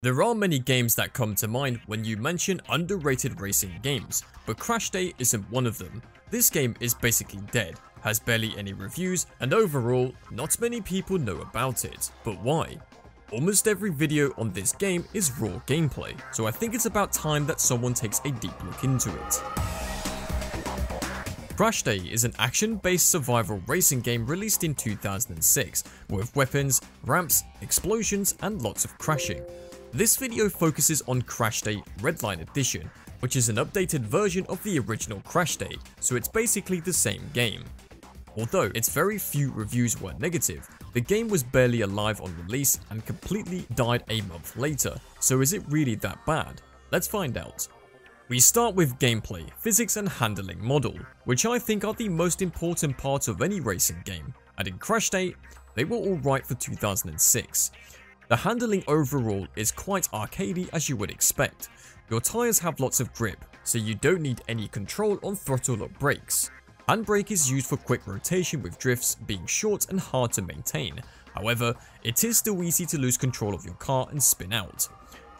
There are many games that come to mind when you mention underrated racing games, but Crashday isn't one of them. This game is basically dead, has barely any reviews, and overall, not many people know about it. But why? Almost every video on this game is raw gameplay, so I think it's about time that someone takes a deep look into it. Crashday is an action-based survival racing game released in 2006, with weapons, ramps, explosions, and lots of crashing. This video focuses on Crashday Redline Edition, which is an updated version of the original Crashday, so it's basically the same game. Although its very few reviews were negative, the game was barely alive on release and completely died a month later, so is it really that bad? Let's find out. We start with gameplay, physics and handling model, which I think are the most important parts of any racing game, and in Crashday, they were alright for 2006. The handling overall is quite arcadey as you would expect. Your tyres have lots of grip, so you don't need any control on throttle or brakes. Handbrake is used for quick rotation with drifts being short and hard to maintain. However, it is still easy to lose control of your car and spin out.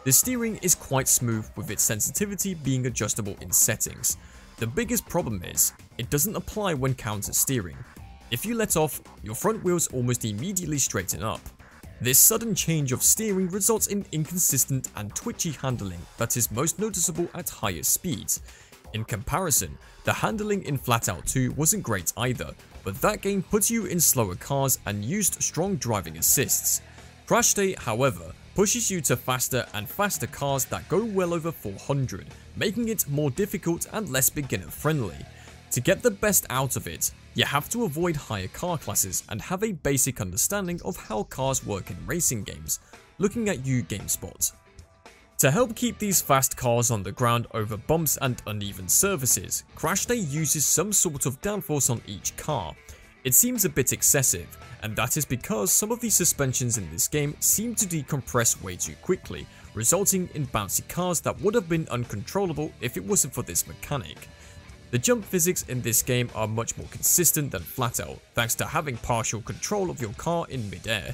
The steering is quite smooth with its sensitivity being adjustable in settings. The biggest problem is, it doesn't apply when counter steering. If you let off, your front wheels almost immediately straighten up. This sudden change of steering results in inconsistent and twitchy handling that is most noticeable at higher speeds. In comparison, the handling in Flatout 2 wasn't great either, but that game put you in slower cars and used strong driving assists. Crashday, however, pushes you to faster and faster cars that go well over 400, making it more difficult and less beginner friendly. To get the best out of it, you have to avoid higher car classes and have a basic understanding of how cars work in racing games, looking at you GameSpot. To help keep these fast cars on the ground over bumps and uneven surfaces, Crashday uses some sort of downforce on each car. It seems a bit excessive, and that is because some of the suspensions in this game seem to decompress way too quickly, resulting in bouncy cars that would have been uncontrollable if it wasn't for this mechanic. The jump physics in this game are much more consistent than Flatout, thanks to having partial control of your car in mid-air.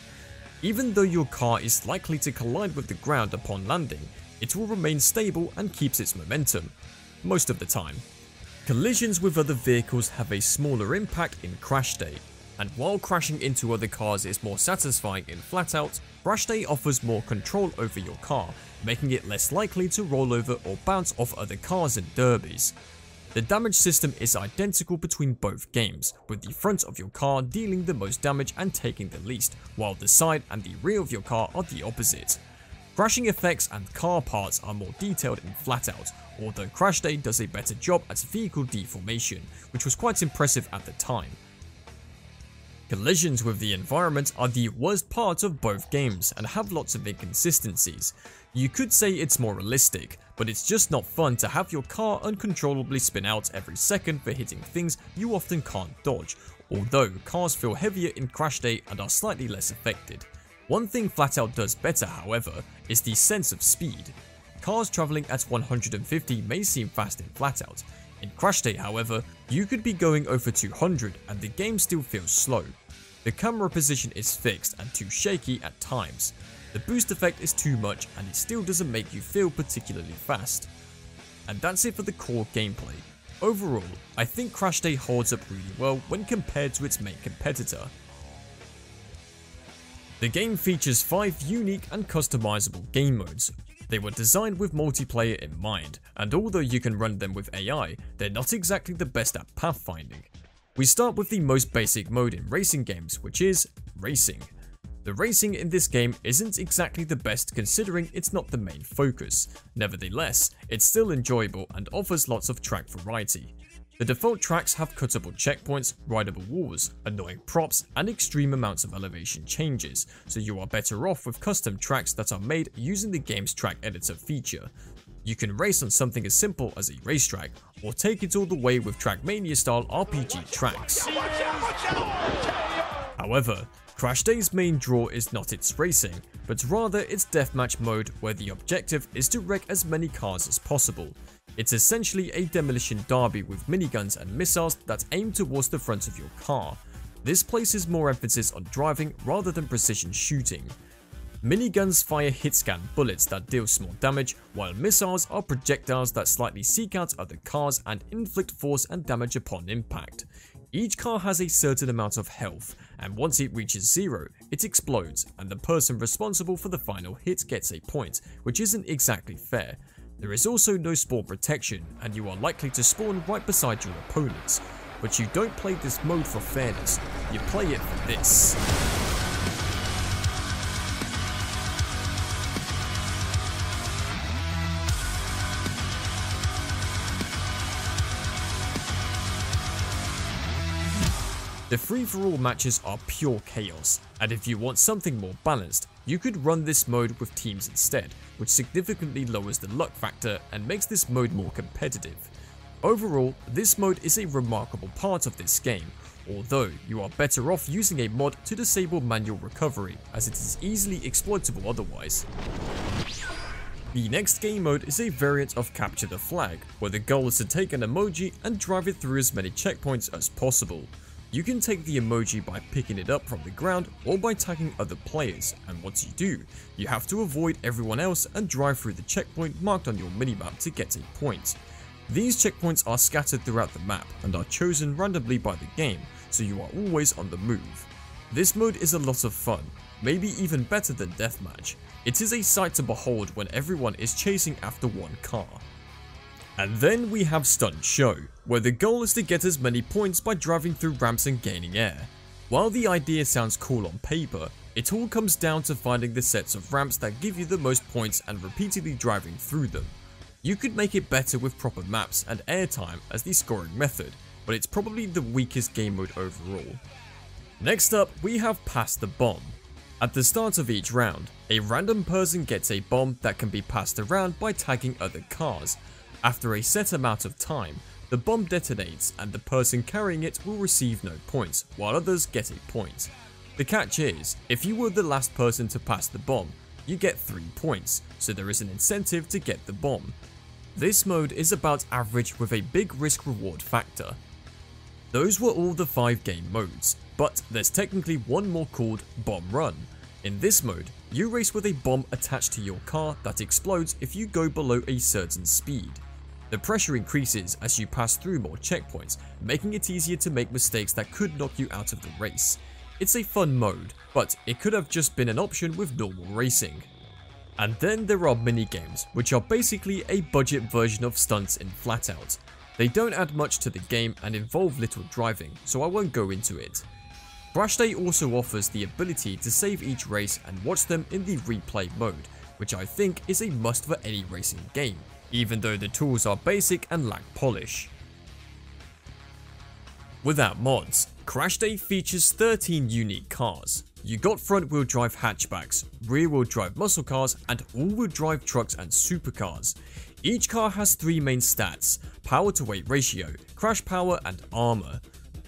Even though your car is likely to collide with the ground upon landing, it will remain stable and keeps its momentum, most of the time. Collisions with other vehicles have a smaller impact in Crashday, and while crashing into other cars is more satisfying in Flatout, Crashday offers more control over your car, making it less likely to roll over or bounce off other cars in derbies. The damage system is identical between both games, with the front of your car dealing the most damage and taking the least, while the side and the rear of your car are the opposite. Crashing effects and car parts are more detailed in Flatout, although Crashday does a better job at vehicle deformation, which was quite impressive at the time. Collisions with the environment are the worst part of both games and have lots of inconsistencies. You could say it's more realistic, but it's just not fun to have your car uncontrollably spin out every second for hitting things you often can't dodge, although cars feel heavier in Crashday and are slightly less affected. One thing Flatout does better, however, is the sense of speed. Cars travelling at 150 may seem fast in Flatout. In Crashday, however, you could be going over 200 and the game still feels slow. The camera position is fixed and too shaky at times. The boost effect is too much and it still doesn't make you feel particularly fast. And that's it for the core gameplay. Overall, I think Crashday holds up really well when compared to its main competitor. The game features 5 unique and customizable game modes. They were designed with multiplayer in mind, and although you can run them with AI, they're not exactly the best at pathfinding. We start with the most basic mode in racing games, which is Racing. The racing in this game isn't exactly the best considering it's not the main focus. Nevertheless, it's still enjoyable and offers lots of track variety. The default tracks have cuttable checkpoints, rideable walls, annoying props, and extreme amounts of elevation changes, so you are better off with custom tracks that are made using the game's track editor feature. You can race on something as simple as a racetrack, or take it all the way with Trackmania style RPG tracks. However, Crashday's main draw is not its racing, but rather its deathmatch mode where the objective is to wreck as many cars as possible. It's essentially a demolition derby with miniguns and missiles that aim towards the front of your car. This places more emphasis on driving rather than precision shooting. Miniguns fire hit-scan bullets that deal small damage, while missiles are projectiles that slightly seek out other cars and inflict force and damage upon impact. Each car has a certain amount of health, and once it reaches 0, it explodes, and the person responsible for the final hit gets a point, which isn't exactly fair. There is also no spawn protection, and you are likely to spawn right beside your opponents. But you don't play this mode for fairness, you play it for this. The free-for-all matches are pure chaos, and if you want something more balanced, you could run this mode with teams instead, which significantly lowers the luck factor and makes this mode more competitive. Overall, this mode is a remarkable part of this game, although you are better off using a mod to disable manual recovery, as it is easily exploitable otherwise. The next game mode is a variant of Capture the Flag, where the goal is to take an emoji and drive it through as many checkpoints as possible. You can take the emoji by picking it up from the ground or by tagging other players, and once you do, you have to avoid everyone else and drive through the checkpoint marked on your minimap to get a point. These checkpoints are scattered throughout the map and are chosen randomly by the game, so you are always on the move. This mode is a lot of fun, maybe even better than Deathmatch. It is a sight to behold when everyone is chasing after one car. And then we have Stunt Show, where the goal is to get as many points by driving through ramps and gaining air. While the idea sounds cool on paper, it all comes down to finding the sets of ramps that give you the most points and repeatedly driving through them. You could make it better with proper maps and airtime as the scoring method, but it's probably the weakest game mode overall. Next up, we have Pass the Bomb. At the start of each round, a random person gets a bomb that can be passed around by tagging other cars. After a set amount of time, the bomb detonates and the person carrying it will receive no points, while others get a point. The catch is, if you were the last person to pass the bomb, you get 3 points, so there is an incentive to get the bomb. This mode is about average with a big risk-reward factor. Those were all the 5 game modes, but there's technically one more called Bomb Run. In this mode, you race with a bomb attached to your car that explodes if you go below a certain speed. The pressure increases as you pass through more checkpoints, making it easier to make mistakes that could knock you out of the race. It's a fun mode, but it could have just been an option with normal racing. And then there are minigames, which are basically a budget version of stunts in Flatout. They don't add much to the game and involve little driving, so I won't go into it. Crashday also offers the ability to save each race and watch them in the replay mode, which I think is a must for any racing game, even though the tools are basic and lack polish. Without mods, Crashday features 13 unique cars. You got front-wheel drive hatchbacks, rear-wheel drive muscle cars, and all-wheel drive trucks and supercars. Each car has 3 main stats: power to weight ratio, crash power, and armor.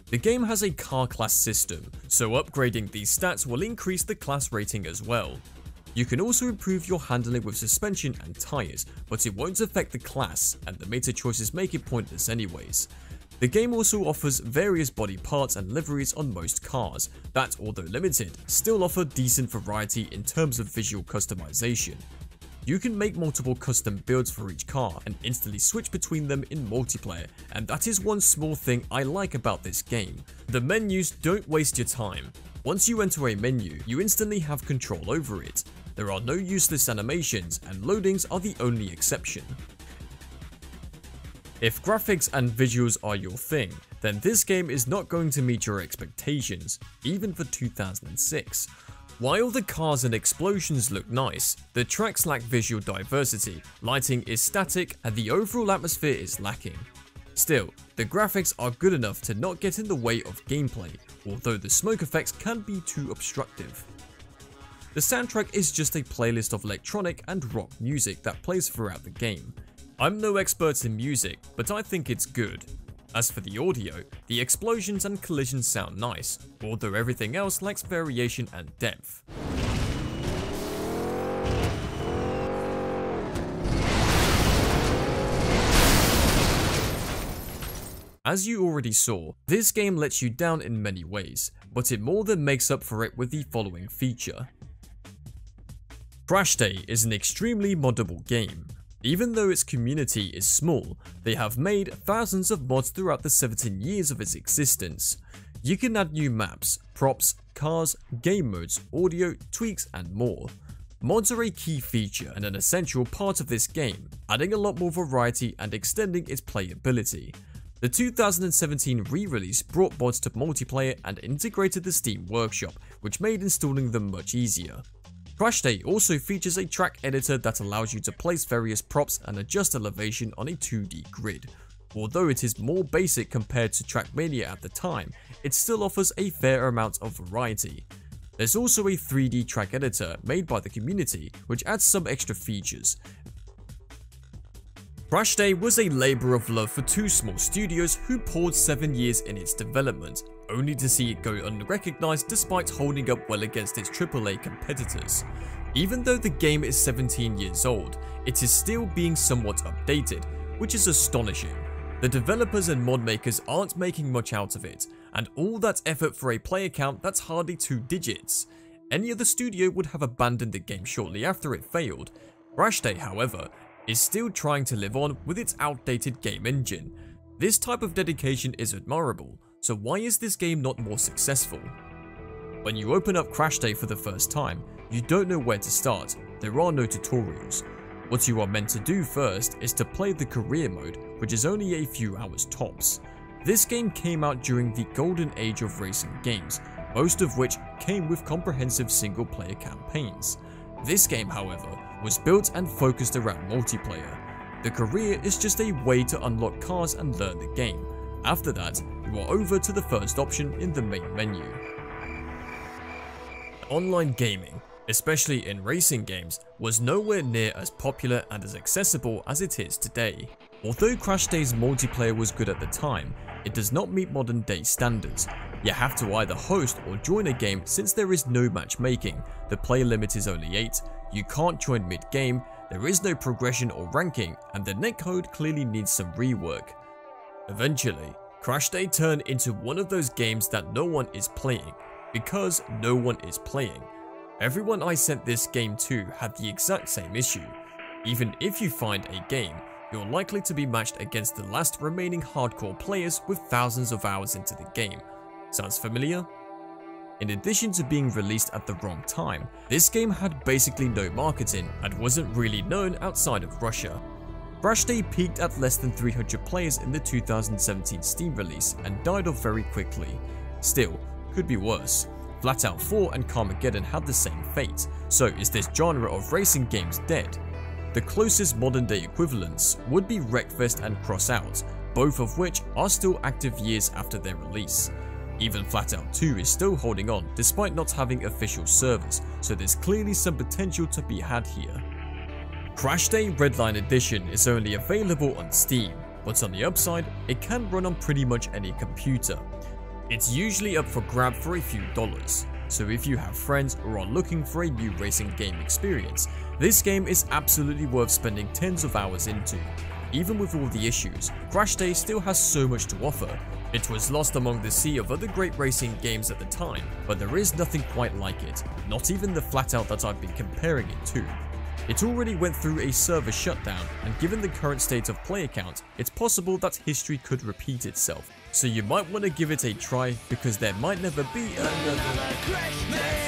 The game has a car class system, so upgrading these stats will increase the class rating as well. You can also improve your handling with suspension and tyres, but it won't affect the class, and the meta choices make it pointless anyways. The game also offers various body parts and liveries on most cars that, although limited, still offer decent variety in terms of visual customization. You can make multiple custom builds for each car and instantly switch between them in multiplayer, and that is one small thing I like about this game. The menus don't waste your time. Once you enter a menu, you instantly have control over it. There are no useless animations, and loadings are the only exception. If graphics and visuals are your thing, then this game is not going to meet your expectations, even for 2006. While the cars and explosions look nice, the tracks lack visual diversity, lighting is static, and the overall atmosphere is lacking. Still, the graphics are good enough to not get in the way of gameplay, although the smoke effects can be too obstructive. The soundtrack is just a playlist of electronic and rock music that plays throughout the game. I'm no expert in music, but I think it's good. As for the audio, the explosions and collisions sound nice, although everything else lacks variation and depth. As you already saw, this game lets you down in many ways, but it more than makes up for it with the following feature. Crashday is an extremely moddable game. Even though its community is small, they have made thousands of mods throughout the 17 years of its existence. You can add new maps, props, cars, game modes, audio, tweaks and more. Mods are a key feature and an essential part of this game, adding a lot more variety and extending its playability. The 2017 re-release brought mods to multiplayer and integrated the Steam Workshop, which made installing them much easier. Crashday also features a track editor that allows you to place various props and adjust elevation on a 2D grid. Although it is more basic compared to Trackmania at the time, it still offers a fair amount of variety. There's also a 3D track editor made by the community, which adds some extra features. Crashday was a labour of love for two small studios who poured 7 years in its development, only to see it go unrecognised despite holding up well against its AAA competitors. Even though the game is 17 years old, it is still being somewhat updated, which is astonishing. The developers and mod makers aren't making much out of it, and all that effort for a player count that's hardly 2 digits. Any other studio would have abandoned the game shortly after it failed. Crashday, however, is still trying to live on with its outdated game engine. This type of dedication is admirable, so why is this game not more successful? When you open up Crashday for the first time, you don't know where to start. There are no tutorials. What you are meant to do first is to play the career mode, which is only a few hours tops. This game came out during the golden age of racing games, most of which came with comprehensive single player campaigns. This game, however, was built and focused around multiplayer. The career is just a way to unlock cars and learn the game. After that, you are over to the first option in the main menu. Online gaming, especially in racing games, was nowhere near as popular and as accessible as it is today. Although Crashday's multiplayer was good at the time, it does not meet modern day standards. You have to either host or join a game since there is no matchmaking, the player limit is only 8, you can't join mid-game, there is no progression or ranking, and the netcode clearly needs some rework. Eventually, Crashday turned into one of those games that no one is playing, because no one is playing. Everyone I sent this game to had the exact same issue. Even if you find a game, you're likely to be matched against the last remaining hardcore players with thousands of hours into the game. Sounds familiar? In addition to being released at the wrong time, this game had basically no marketing and wasn't really known outside of Russia. Crashday peaked at less than 300 players in the 2017 Steam release and died off very quickly. Still, could be worse. Flatout 4 and Carmageddon had the same fate, so is this genre of racing games dead? The closest modern day equivalents would be Wreckfest and Crossout, both of which are still active years after their release. Even Flatout 2 is still holding on despite not having official servers, so there's clearly some potential to be had here. Crashday Redline Edition is only available on Steam, but on the upside, it can run on pretty much any computer. It's usually up for grab for a few dollars, so if you have friends or are looking for a new racing game experience, this game is absolutely worth spending tens of hours into. Even with all the issues, Crashday still has so much to offer. It was lost among the sea of other great racing games at the time, but there is nothing quite like it, not even the Flatout that I've been comparing it to. It already went through a server shutdown, and given the current state of player count, it's possible that history could repeat itself. So you might want to give it a try, because there might never be another Crashday.